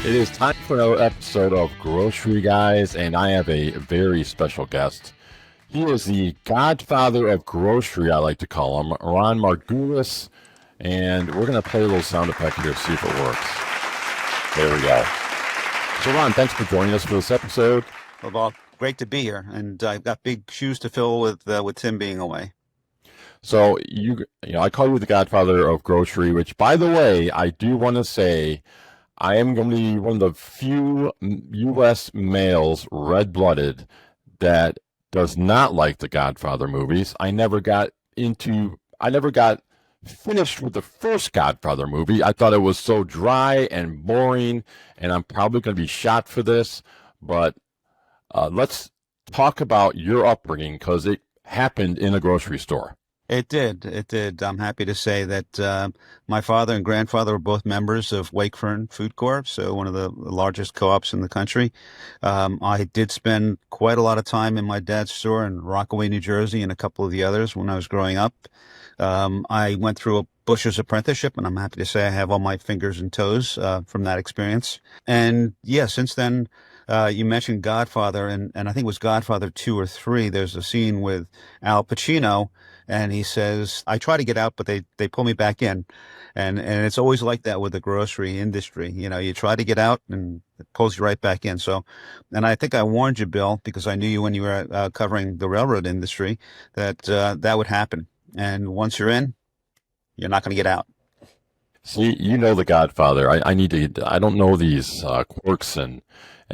It is time for another episode of Grocery Guys, and I have a very special guest. He is the godfather of grocery, I like to call him, Ron Margulis, and we're going to play a little sound effect here to see if it works. There we go. So, Ron, thanks for joining us for this episode. Well, Bob, great to be here, and I've got big shoes to fill with Tim being away. So, I call you the godfather of grocery, which, by the way, I do want to say I am going to be one of the few U.S. males, red-blooded, that does not like the Godfather movies. I never got finished with the first Godfather movie. I thought it was so dry and boring, and I'm probably going to be shot for this. But let's talk about your upbringing because it happened in a grocery store. It did. It did. I'm happy to say that my father and grandfather were both members of Wakefern Food Corp, so one of the largest co-ops in the country. I did spend quite a lot of time in my dad's store in Rockaway, New Jersey, and a couple of the others when I was growing up. I went through a butcher's apprenticeship, and I'm happy to say I have all my fingers and toes from that experience. And yeah, since then, you mentioned Godfather, and I think it was Godfather 2 or 3. There's a scene with Al Pacino, and he says, I try to get out, but they pull me back in. And it's always like that with the grocery industry. You know, you try to get out and it pulls you right back in. So, and I think I warned you, Bill, because I knew you when you were covering the railroad industry, that that would happen. And once you're in, you're not going to get out. See, you know the Godfather. I need to. I don't know these quirks and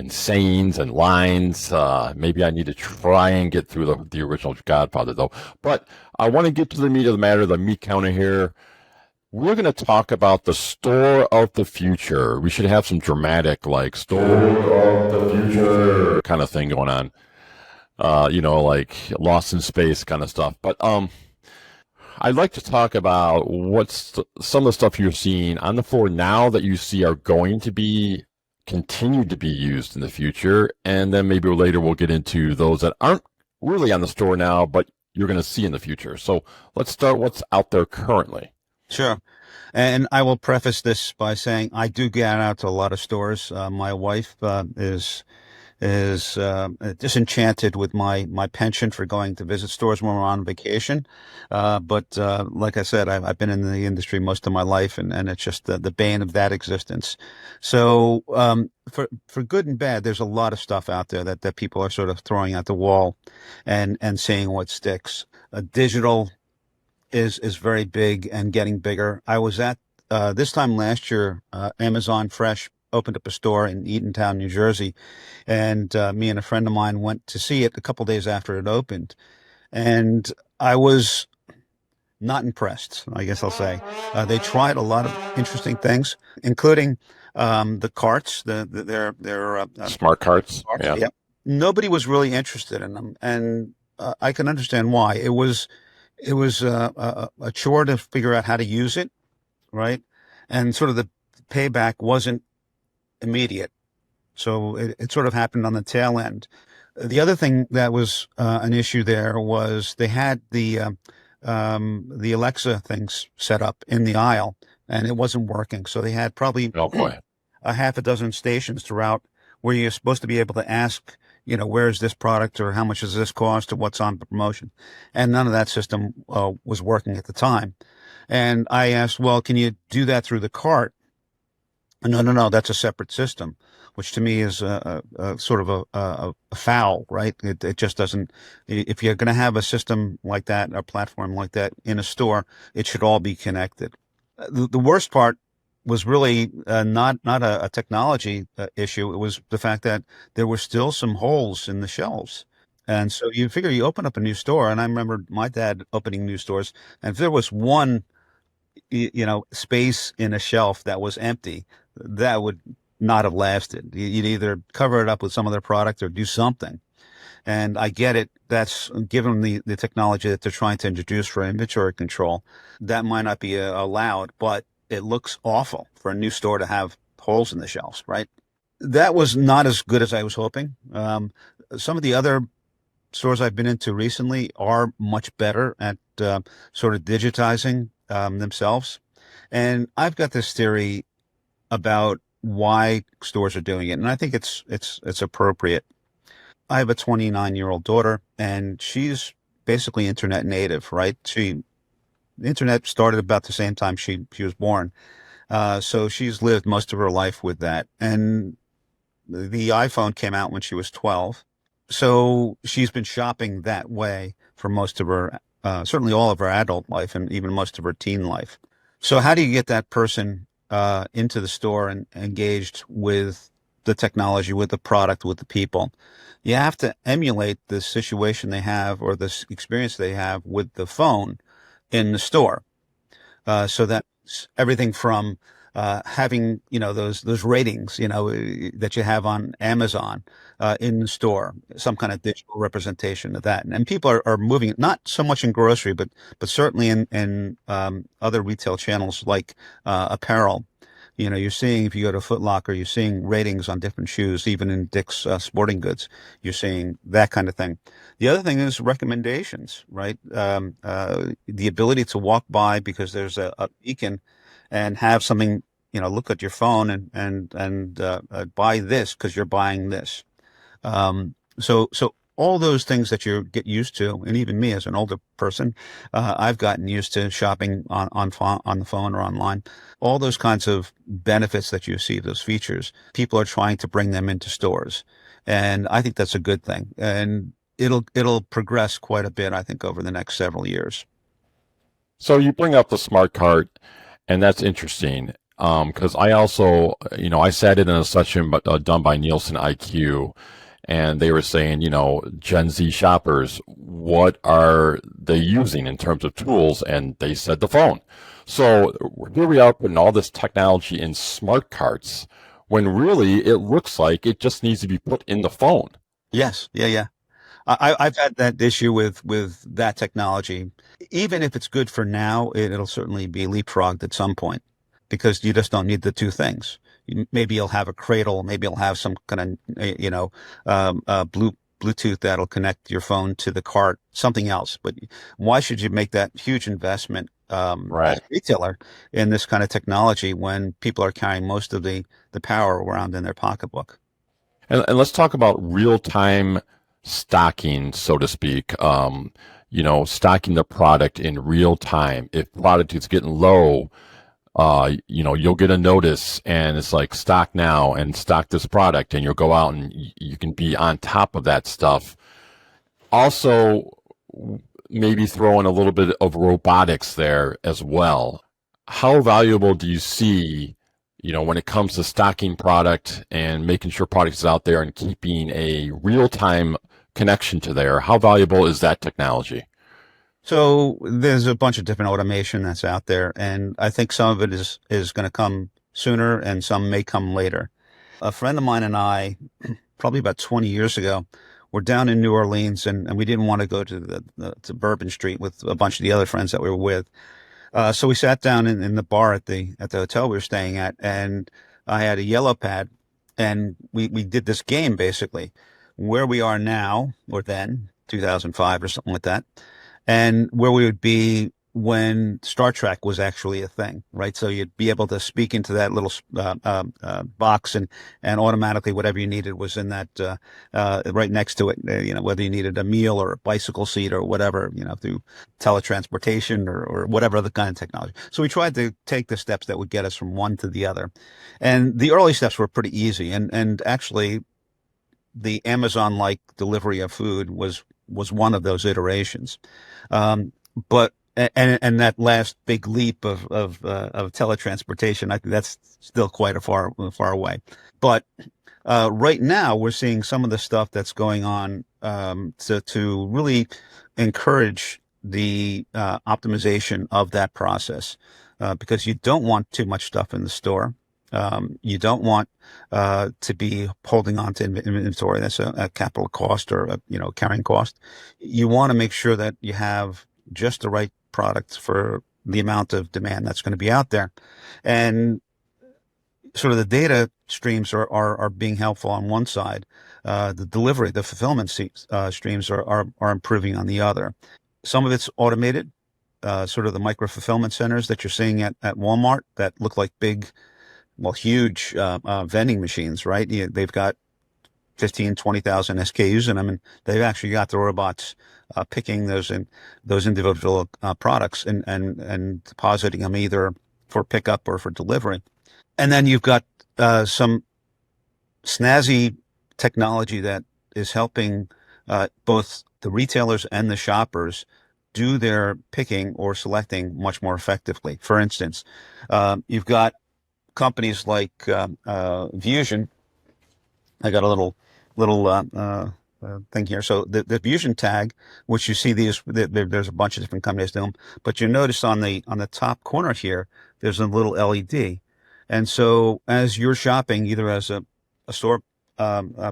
sayings and lines. Maybe I need to try and get through the original Godfather though. But I want to get to the meat of the matter, the meat counter here. We're going to talk about the store of the future. We should have some dramatic, like store of the future kind of thing going on. Like Lost in Space kind of stuff. But I'd like to talk about some of the stuff you're seeing on the floor now that you see are going to be continued to be used in the future, and then maybe later we'll get into those that aren't really on the store now, but you're going to see in the future. So let's start what's out there currently. Sure. And I will preface this by saying I do get out to a lot of stores. My wife is disenchanted with my penchant for going to visit stores when we're on vacation. But like I said, I've been in the industry most of my life, and it's just the bane of that existence. So for good and bad, there's a lot of stuff out there that people are sort of throwing at the wall and seeing what sticks. Digital is very big and getting bigger. I was at this time last year, Amazon Fresh opened up a store in Eatontown, New Jersey, and me and a friend of mine went to see it a couple days after it opened, and I was not impressed, I guess I'll say. They tried a lot of interesting things, including the carts, their Smart carts. Yeah. yeah. Nobody was really interested in them, and I can understand why. It was a chore to figure out how to use it, right? And sort of the payback wasn't immediate. So it sort of happened on the tail end. The other thing that was an issue there was they had the Alexa things set up in the aisle, and it wasn't working. So they had probably Oh boy. a half a dozen stations throughout where you're supposed to be able to ask, where's this product or how much does this cost or what's on promotion. And none of that system was working at the time. And I asked, well, can you do that through the cart? No, that's a separate system, which to me is a sort of a foul, right? It just doesn't. If you're going to have a system like that, a platform like that in a store, it should all be connected. The worst part was really not a technology issue. It was the fact that there were still some holes in the shelves. And so you figure you open up a new store, and I remember my dad opening new stores, and if there was one, space in a shelf that was empty, that would not have lasted. You'd either cover it up with some other product or do something. And I get it. That's given the technology that they're trying to introduce for inventory control, that might not be allowed, but it looks awful for a new store to have holes in the shelves, right? That was not as good as I was hoping. Some of the other stores I've been into recently are much better at sort of digitizing themselves. And I've got this theory about why stores are doing it, and I think it's appropriate. I have a 29-year-old daughter, and she's basically internet native, right? The internet started about the same time she was born, so she's lived most of her life with that. And the iPhone came out when she was 12, so she's been shopping that way for most of her, certainly all of her adult life, and even most of her teen life. So how do you get that person into the store and engaged with the technology, with the product, with the people? You have to emulate the situation they have or the experience they have with the phone in the store. So that's everything from having those ratings that you have on Amazon in the store, some kind of digital representation of that, and people are moving not so much in grocery, but certainly in other retail channels like apparel. You're seeing, if you go to Foot Locker, you're seeing ratings on different shoes, even in Dick's Sporting Goods. You're seeing that kind of thing. The other thing is recommendations, right? The ability to walk by because there's a beacon and have something, look at your phone and buy this because you're buying this. So all those things that you get used to, and even me as an older person, I've gotten used to shopping on the phone or online. All those kinds of benefits that you see, those features, people are trying to bring them into stores, and I think that's a good thing. And it'll progress quite a bit, I think, over the next several years. So you bring up the smart cart, and that's interesting. Because I also, I sat in a session done by Nielsen IQ, and they were saying, Gen Z shoppers, what are they using in terms of tools? And they said the phone. So here we are putting all this technology in smart carts when really it looks like it just needs to be put in the phone. Yes, yeah, yeah. I've had that issue with that technology. Even if it's good for now, it'll certainly be leapfrogged at some point because you just don't need the two things. Maybe you'll have a cradle, maybe you'll have some kind of, Bluetooth that'll connect your phone to the cart, something else. But why should you make that huge investment as Right. a retailer in this kind of technology when people are carrying most of the power around in their pocketbook? And let's talk about real time stocking, so to speak. Stocking the product in real time. If product is getting low, you'll get a notice and it's like stock now and stock this product, and you'll go out and you can be on top of that stuff. Also, maybe throw in a little bit of robotics there as well. How valuable do you see, when it comes to stocking product and making sure product is out there and keeping a real time connection to there? How valuable is that technology? So there's a bunch of different automation that's out there, and I think some of it is going to come sooner, and some may come later. A friend of mine and I, probably about 20 years ago, were down in New Orleans, and we didn't want to go to to Bourbon Street with a bunch of the other friends that we were with. So we sat down in the bar at the hotel we were staying at, and I had a yellow pad, and we did this game basically, where we are now or then, 2005 or something like that, and where we would be when Star Trek was actually a thing, right? So you'd be able to speak into that little box, and automatically whatever you needed was in that right next to it. Whether you needed a meal or a bicycle seat or whatever, through teletransportation or whatever other kind of technology. So we tried to take the steps that would get us from one to the other, and the early steps were pretty easy. And actually, the Amazon-like delivery of food was one of those iterations. But and that last big leap of teletransportation, I think that's still quite a far away. But right now, we're seeing some of the stuff that's going on to really encourage the optimization of that process, because you don't want too much stuff in the store. You don't want to be holding on to inventory. That's a capital cost or a carrying cost. You want to make sure that you have just the right products for the amount of demand that's going to be out there. And sort of the data streams are being helpful on one side. The delivery, the fulfillment streams are improving on the other. Some of it's automated, sort of the micro fulfillment centers that you're seeing at Walmart that look like big well, huge vending machines, right? They've got 15, 20,000 SKUs in them, and they've actually got the robots picking those individual products and depositing them either for pickup or for delivery. And then you've got some snazzy technology that is helping both the retailers and the shoppers do their picking or selecting much more effectively. For instance, you've got companies like Fusion. I got a little thing here. So the Fusion tag, which you see there's a bunch of different companies doing them, but you notice on the top corner here, there's a little LED, and so as you're shopping, either as a store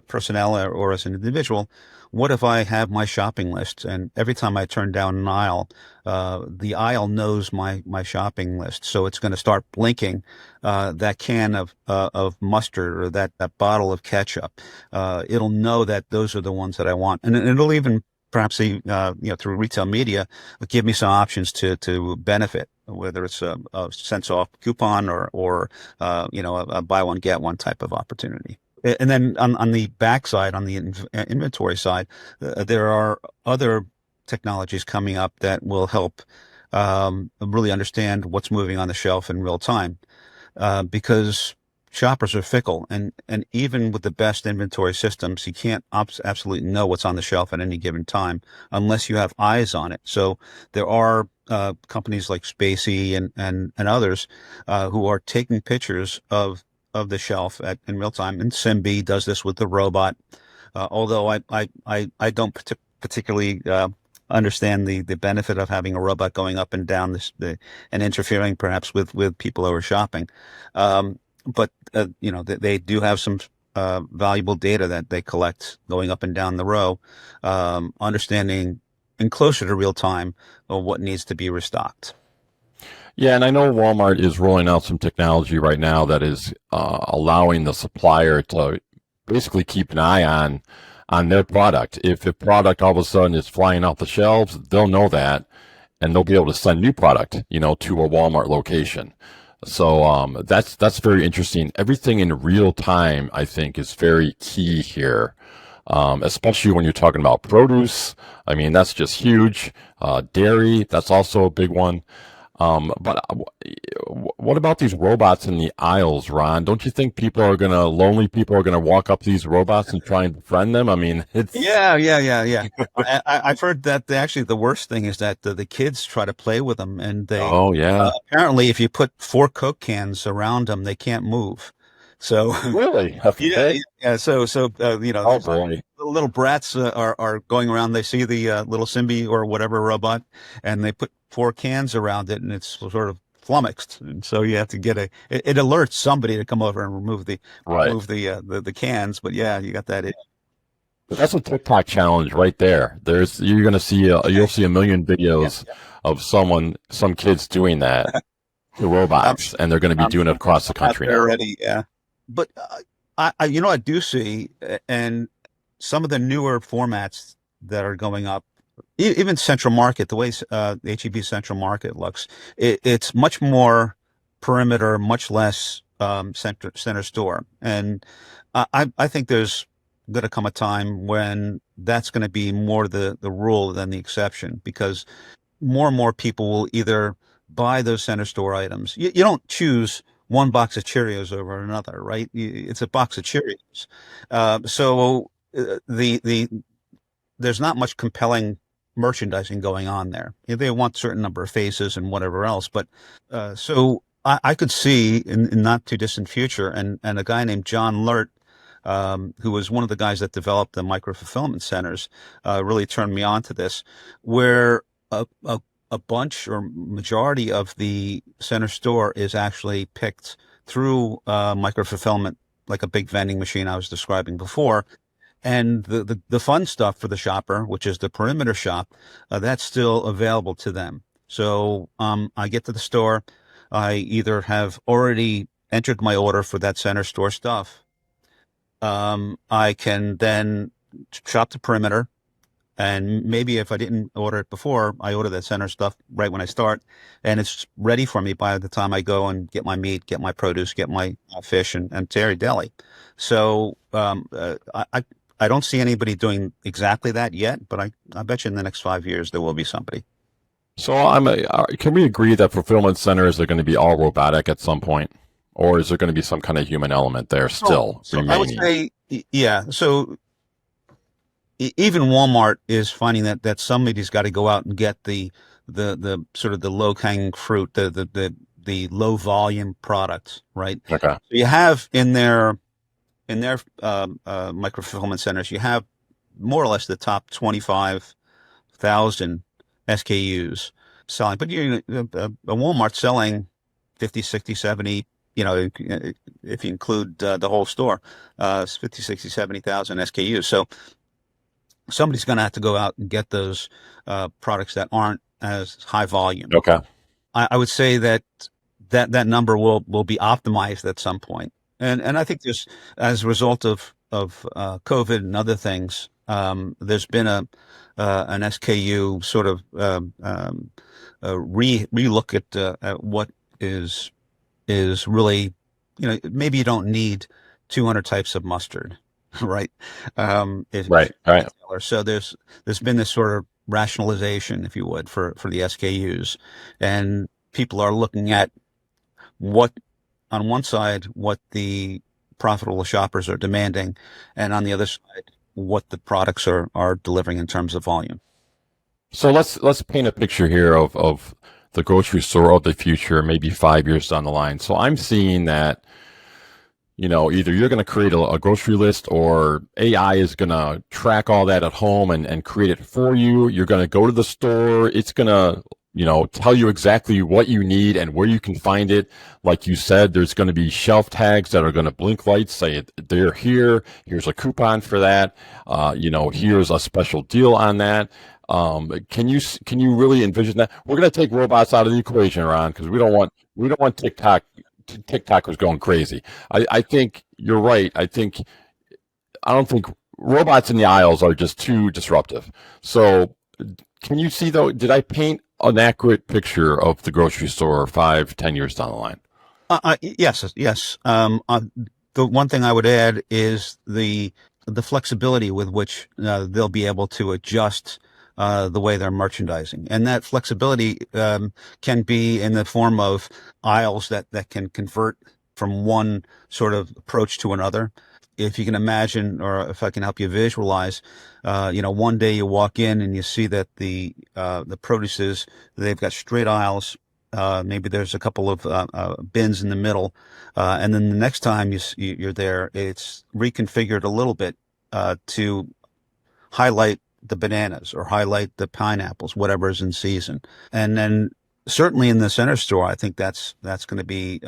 personnel or as an individual, what if I have my shopping list, and every time I turn down an aisle, the aisle knows my shopping list, so it's going to start blinking that can of mustard or that bottle of ketchup. It'll know that those are the ones that I want, and it'll even perhaps through retail media give me some options to benefit, whether it's a cents off coupon or a buy one get one type of opportunity. And then on the back side, on the inventory side, there are other technologies coming up that will help really understand what's moving on the shelf in real time, because shoppers are fickle, and even with the best inventory systems, you can't absolutely know what's on the shelf at any given time unless you have eyes on it. So there are companies like Spacey and others who are taking pictures of the shelf in real time. And Simbi does this with the robot. Although I don't particularly understand the benefit of having a robot going up and down and interfering perhaps with people who are shopping. But they do have some valuable data that they collect going up and down the row, understanding in closer to real time what needs to be restocked. Yeah, and I know Walmart is rolling out some technology right now that is allowing the supplier to basically keep an eye on their product. If a product all of a sudden is flying off the shelves, they'll know that, and they'll be able to send new product, to a Walmart location. So that's very interesting. Everything in real time, I think, is very key here, especially when you're talking about produce. I mean, that's just huge. Dairy, that's also a big one. But what about these robots in the aisles, Ron? Don't you think lonely people are gonna walk up to these robots and try and befriend them? I mean, it's Yeah. I've heard that actually the worst thing is that the kids try to play with them, and they oh yeah, apparently if you put 4 Coke cans around them, they can't move. So really? yeah, Okay. yeah. So Oh boy. the little brats are going around. They see the little Simbi or whatever robot, and they put 4 cans around it, and it's sort of flummoxed. And so you have to get it alerts somebody to come over and Right. remove the cans. But yeah, you got that. That's a TikTok challenge right there. You'll see a million Yeah, videos of some kids doing that to I'm robots, and they're going to be I'm doing it across the out country there now. already. Yeah, but I do see, and some of the newer formats that are going up, even Central Market, the way the HEB Central Market looks, it's much more perimeter, much less center store, and I think there's going to come a time when that's going to be more the rule than the exception, because more and more people will either buy those center store items. You don't choose one box of Cheerios over another, right? It's a box of Cheerios. So the there's not much compelling merchandising going on there. They want a certain number of faces and whatever else, but so I could see in not too distant future, and a guy named John Lurt, who was one of the guys that developed the micro fulfillment centers, really turned me on to this, where a bunch or majority of the center store is actually picked through micro fulfillment, like a big vending machine I was describing before. And the fun stuff for the shopper, which is the perimeter shop, that's still available to them. So I get to the store, I either have already entered my order for that center store stuff. I can then shop the perimeter, And maybe if I didn't order it before, I order that center stuff right when I start, and it's ready for me by the time I go and get my meat, get my produce, get my fish, and Terry Deli. So I don't see anybody doing exactly that yet, but I bet you in the next 5 years there will be somebody. So can we agree that fulfillment centers are going to be all robotic at some point? Or is there going to be some kind of human element there still So I would remaining? say, yeah. So even Walmart is finding that somebody's got to go out and get the sort of the low hanging fruit, the low volume products, right? Okay. So you have in their micro fulfillment centers, you have more or less the top 25,000 SKUs selling, but a Walmart selling 50, 60, 70. If you include the whole store, 50, 60, 70,000 SKUs. So somebody's going to have to go out and get those products that aren't as high volume. Okay. I would say that number will be optimized at some point, and I think there's as a result of COVID and other things, there's been an SKU sort of relook at what is really, maybe you don't need 200 types of mustard, right? If Right. All right. retailer. So there's been this sort of rationalization, if you would, for the SKUs, and people are looking at what on one side what the profitable shoppers are demanding, and on the other side what the products are delivering in terms of volume. So let's paint a picture here of the grocery store of the future, maybe 5 years down the line. So I'm seeing that, either you're going to create a grocery list or AI is going to track all that at home and create it for you. You're going to go to the store. It's going to, tell you exactly what you need and where you can find it. Like you said, there's going to be shelf tags that are going to blink lights, say they're here. Here's a coupon for that. Here's a special deal on that. Can you really envision that? We're going to take robots out of the equation, Ron, because we don't want TikTokers going crazy. I think you're right. I don't think robots in the aisles are just too disruptive. So can you see though? Did I paint an accurate picture of the grocery store 5, 10 years down the line? Yes, yes. The one thing I would add is the flexibility with which they'll be able to adjust the way they're merchandising, and that flexibility can be in the form of aisles that can convert from one sort of approach to another. If you can imagine, or if I can help you visualize, one day you walk in and you see that the produce is they've got straight aisles. Maybe there's a couple of bins in the middle, and then the next time you're there, it's reconfigured a little bit to highlight the bananas or highlight the pineapples, whatever is in season. And then certainly in the center store, I think that's going to be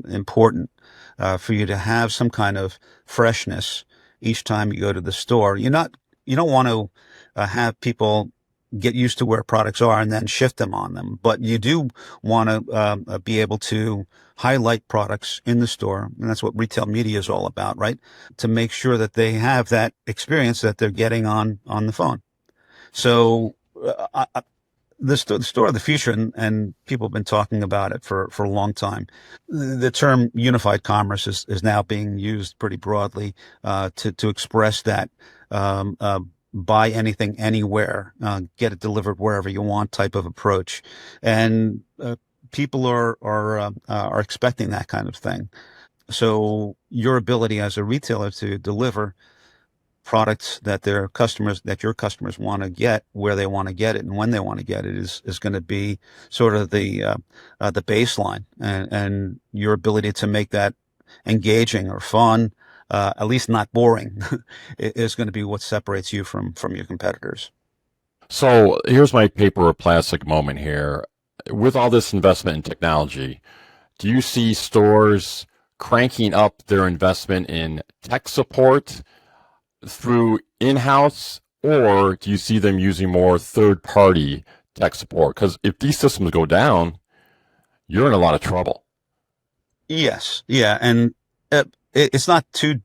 important for you to have some kind of freshness each time you go to the store. You don't want to have people get used to where products are and then shift them on them, but you do want to be able to highlight products in the store, and that's what retail media is all about, right? To make sure that they have that experience that they're getting on the phone. So the store of the future, and people have been talking about it for a long time. The term unified commerce is now being used pretty broadly to express that buy anything anywhere, get it delivered wherever you want type of approach, and people are expecting that kind of thing. So your ability as a retailer to deliver products that your customers want to get where they want to get it and when they want to get it is going to be sort of the baseline, and your ability to make that engaging or fun, at least not boring, is going to be what separates you from your competitors. So here's my paper or plastic moment here. With all this investment in technology, do you see stores cranking up their investment in tech support through in-house, or do you see them using more third-party tech support? Because if these systems go down, you're in a lot of trouble. Yes, yeah, and it's not too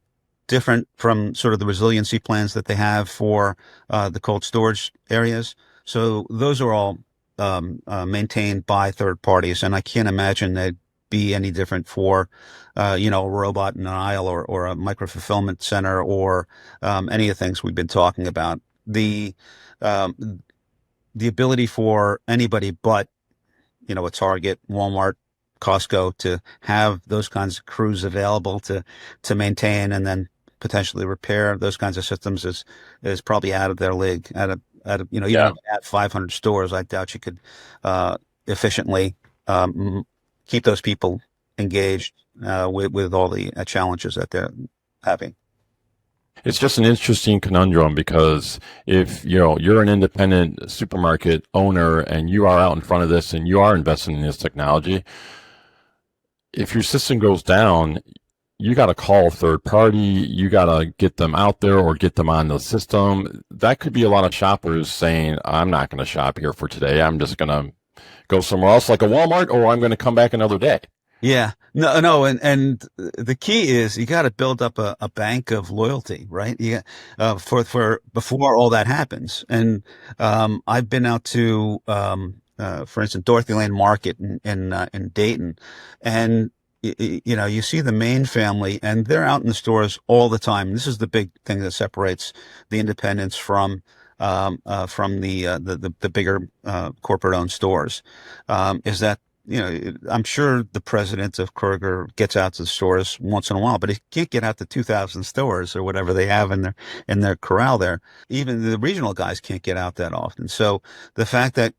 different from sort of the resiliency plans that they have for the cold storage areas. So those are all maintained by third parties, and I can't imagine they'd be any different for, a robot in an aisle or a micro fulfillment center or any of the things we've been talking about. Um, the ability for anybody but, a Target, Walmart, Costco to have those kinds of crews available to maintain and then potentially repair those kinds of systems is probably out of their league. Yeah. Even at 500 stores, I doubt you could efficiently keep those people engaged with all the challenges that they're having. It's just an interesting conundrum because if you're an independent supermarket owner and you are out in front of this and you are investing in this technology, if your system goes down, you got to call a third party, you got to get them out there or get them on the system. That could be a lot of shoppers saying, I'm not going to shop here for today. I'm just going to go somewhere else like a Walmart, or I'm going to come back another day. Yeah, no, and the key is you got to build up a bank of loyalty, right? You for before all that happens. And I've been out to, for instance, Dorothy Lane Market in Dayton, and you see the Main family, and they're out in the stores all the time. This is the big thing that separates the independents from the bigger corporate owned stores, is that I'm sure the president of Kroger gets out to the stores once in a while, but he can't get out to 2,000 stores or whatever they have in their corral there. Even the regional guys can't get out that often. So the fact that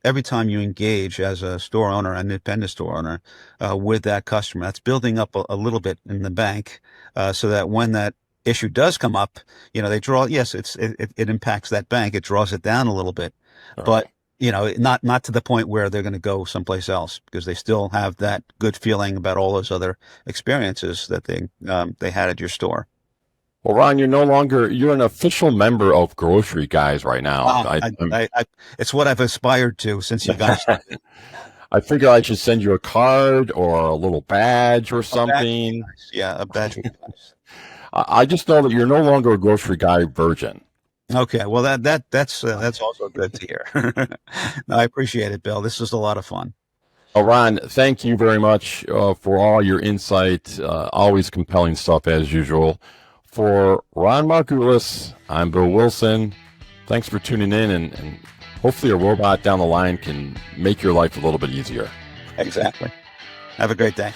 every time you engage as a store owner, an independent store owner, with that customer, that's building up a little bit in the bank, so that when that issue does come up, they draw. Yes, it impacts that bank. It draws it down a little bit, but not to the point where they're going to go someplace else, because they still have that good feeling about all those other experiences that they had at your store. Well, Ron, you're an official member of Grocery Guys right now. It's what I've aspired to since you guys started. I figure I should send you a card or a little badge or something. Nice. Yeah, a badge would be nice. I just know that you're no longer a Grocery Guy virgin. Okay, well that's also good to hear. No, I appreciate it, Bill. This was a lot of fun. Well, Ron, thank you very much for all your insight. Always compelling stuff as usual. For Ron Margulis, I'm Bill Wilson. Thanks for tuning in, and hopefully a robot down the line can make your life a little bit easier. Exactly. Have a great day.